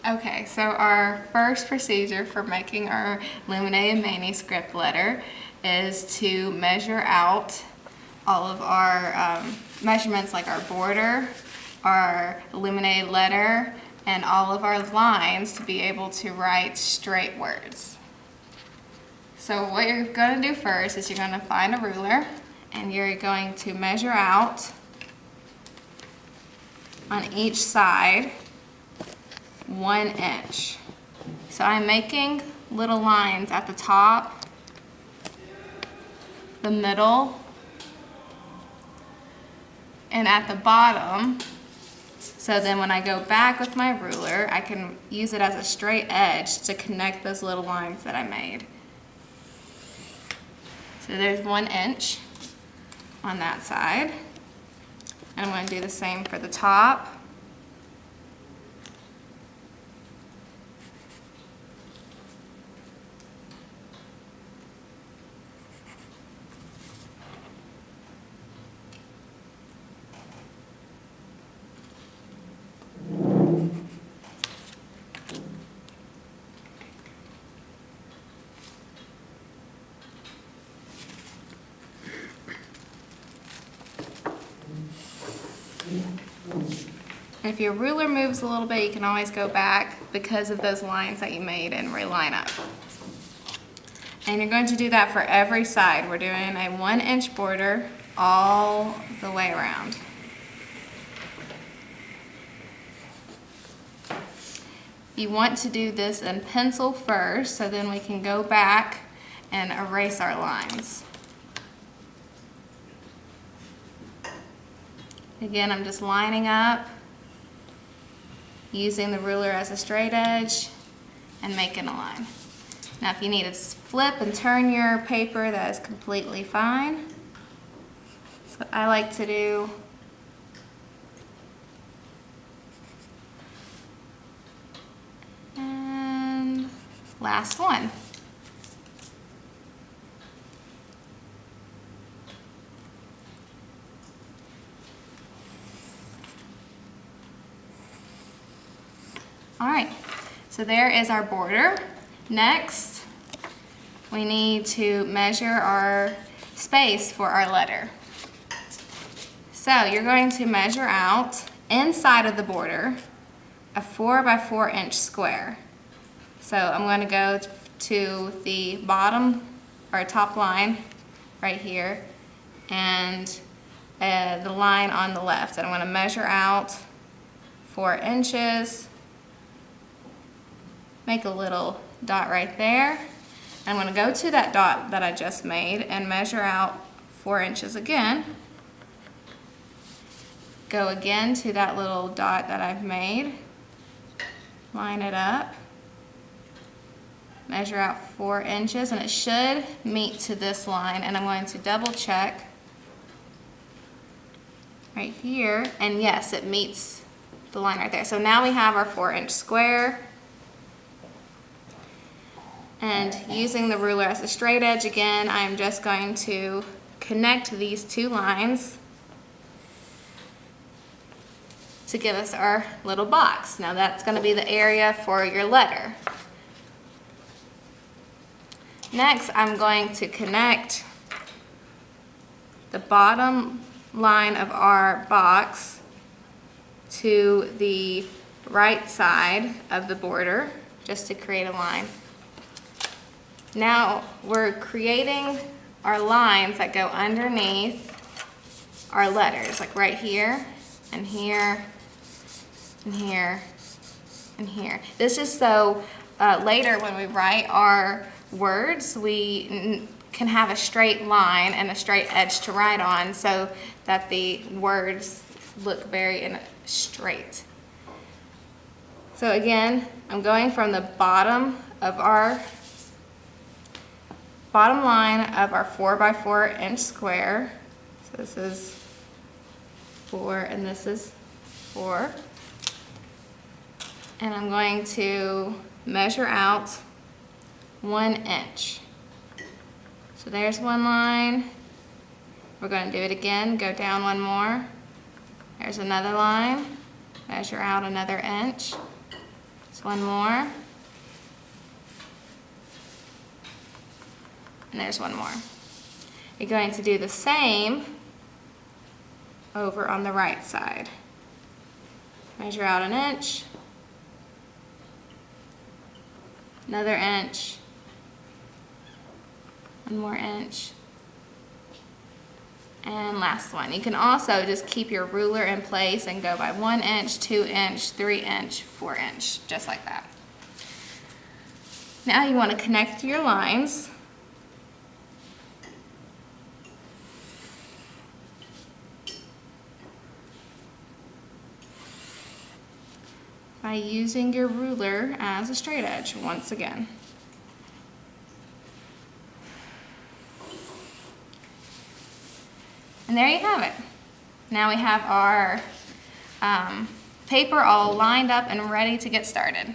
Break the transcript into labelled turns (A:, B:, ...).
A: Okay, so our first procedure for making our illuminated manuscript letter is to measure out all of our measurements, like our border, our illuminated letter, and all of our lines to be able to write straight words. So what you're going to do first is you're going to find a ruler and you're going to measure out on each side 1 inch. So I'm making little lines at the top, the middle, and at the bottom. So then when I go back with my ruler, I can use it as a straight edge to connect those little lines that I made. So there's 1 inch on that side. And I'm going to do the same for the top. If your ruler moves a little bit, you can always go back because of those lines that you made and reline up. And you're going to do that for every side. We're doing a 1 inch border all the way around. You want to do this in pencil first, so then we can go back and erase our lines. Again, I'm just lining up, using the ruler as a straight edge, and making a line. Now if you need to flip and turn your paper, that is completely fine. So I like to do and last one. All right, so there is our border. Next, we need to measure our space for our letter. So you're going to measure out inside of the border a 4 by 4 inch square. So I'm going to go to the bottom or top line right here and the line on the left. And I'm going to measure out 4 inches. Make a little dot right there. I'm going to go to that dot that I just made and measure out 4 inches again. Go again to that little dot that I've made. Line it up. Measure out 4 inches, and it should meet to this line. And I'm going to double check right here. And yes, it meets the line right there. So now we have our 4 inch square. And using the ruler as a straight edge again, I'm just going to connect these two lines to give us our little box. Now that's going to be the area for your letter. Next, I'm going to connect the bottom line of our box to the right side of the border, just to create a line. Now we're creating our lines that go underneath our letters, like right here, and here, and here, and here. This is so later when we write our words, we can have a straight line and a straight edge to write on so that the words look very straight. So again, I'm going from the bottom line of our 4 by 4 inch square. So this is 4 and this is 4. And I'm going to measure out 1 inch. So there's one line. We're going to do it again, go down one more. There's another line, measure out another inch. Just one more. And there's one more. You're going to do the same over on the right side. Measure out an inch, another inch, one more inch, and last one. You can also just keep your ruler in place and go by 1 inch, 2 inch, 3 inch, 4 inch, just like that. Now you want to connect your lines. By using your ruler as a straight edge once again. And there you have it. Now we have our paper all lined up and ready to get started.